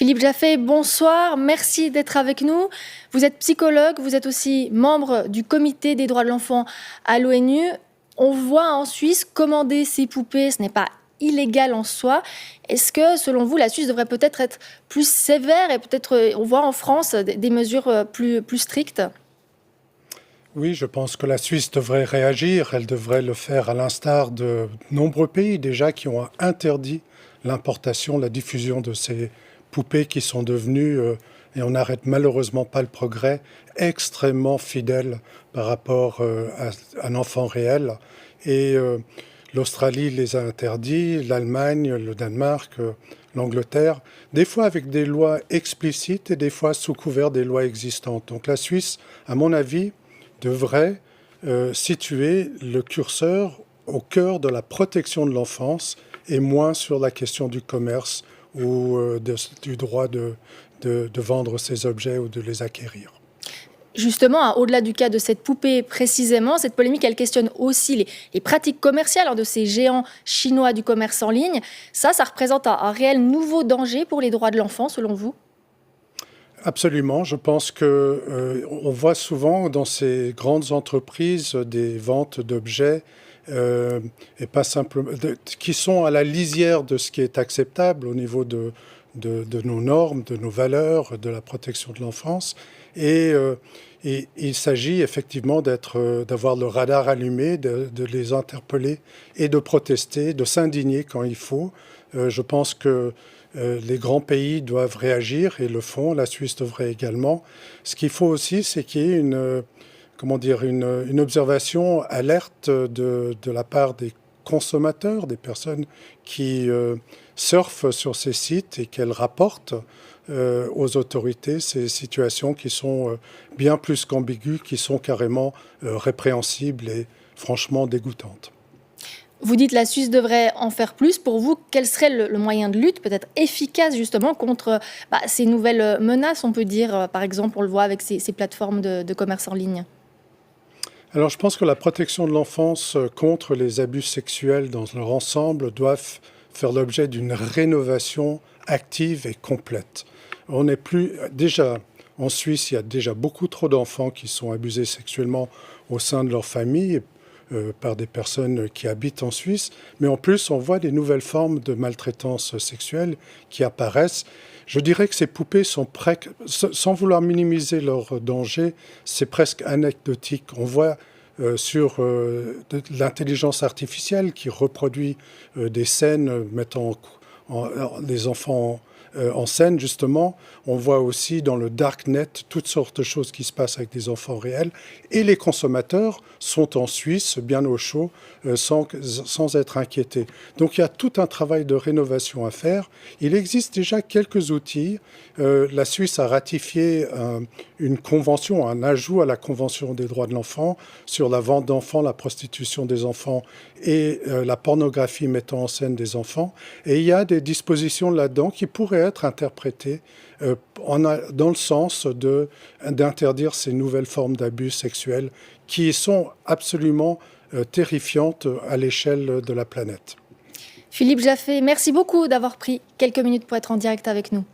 Philippe Jaffé, bonsoir, merci d'être avec nous. Vous êtes psychologue, vous êtes aussi membre du comité des droits de l'enfant à l'ONU. On voit en Suisse commander ces poupées, ce n'est pas illégal en soi. Est-ce que, selon vous, la Suisse devrait peut-être être plus sévère et peut-être, on voit en France des mesures plus strictes? Oui, je pense que la Suisse devrait réagir. Elle devrait le faire à l'instar de nombreux pays déjà qui ont interdit l'importation, la diffusion de ces poupées qui sont devenues, et on n'arrête malheureusement pas le progrès, extrêmement fidèles par rapport à un enfant réel. Et l'Australie les a interdits, l'Allemagne, le Danemark, l'Angleterre, des fois avec des lois explicites et des fois sous couvert des lois existantes. Donc la Suisse, à mon avis, devrait situer le curseur au cœur de la protection de l'enfance et moins sur la question du commerce ou du droit de vendre ces objets ou de les acquérir. Justement, au-delà du cas de cette poupée précisément, cette polémique, elle questionne aussi les pratiques commerciales de ces géants chinois du commerce en ligne. Ça représente un réel nouveau danger pour les droits de l'enfant, selon vous? Absolument. Je pense qu'on voit souvent dans ces grandes entreprises des ventes d'objets et pas simplement qui sont à la lisière de ce qui est acceptable au niveau de nos normes, de nos valeurs, de la protection de l'enfance. Et il s'agit effectivement d'avoir le radar allumé, de les interpeller et de protester, de s'indigner quand il faut. Je pense que les grands pays doivent réagir et le font. La Suisse devrait également. Ce qu'il faut aussi, c'est qu'il y ait une observation alerte de la part des consommateurs, des personnes qui surfent sur ces sites et qu'elles rapportent aux autorités ces situations qui sont bien plus qu'ambiguës, qui sont carrément répréhensibles et franchement dégoûtantes. Vous dites que la Suisse devrait en faire plus. Pour vous, quel serait le moyen de lutte peut-être efficace justement contre ces nouvelles menaces, on peut dire, par exemple, on le voit avec ces plateformes de commerce en ligne? Alors je pense que la protection de l'enfance contre les abus sexuels dans leur ensemble doivent faire l'objet d'une rénovation active et complète. On n'est plus déjà en Suisse, il y a déjà beaucoup trop d'enfants qui sont abusés sexuellement au sein de leur famille par des personnes qui habitent en Suisse. Mais en plus, on voit des nouvelles formes de maltraitance sexuelle qui apparaissent. Je dirais que ces poupées sont sans vouloir minimiser leur danger, c'est presque anecdotique. On voit sur de l'intelligence artificielle qui reproduit des scènes mettant les enfants en scène, justement. On voit aussi dans le darknet toutes sortes de choses qui se passent avec des enfants réels. Et les consommateurs sont en Suisse, bien au chaud, sans être inquiétés. Donc il y a tout un travail de rénovation à faire. Il existe déjà quelques outils. La Suisse a ratifié une convention, un ajout à la Convention des droits de l'enfant sur la vente d'enfants, la prostitution des enfants et la pornographie mettant en scène des enfants. Et il y a des dispositions là-dedans qui pourraient être interprétées dans le sens d'interdire ces nouvelles formes d'abus sexuels qui sont absolument terrifiantes à l'échelle de la planète. Philippe Jaffé, merci beaucoup d'avoir pris quelques minutes pour être en direct avec nous.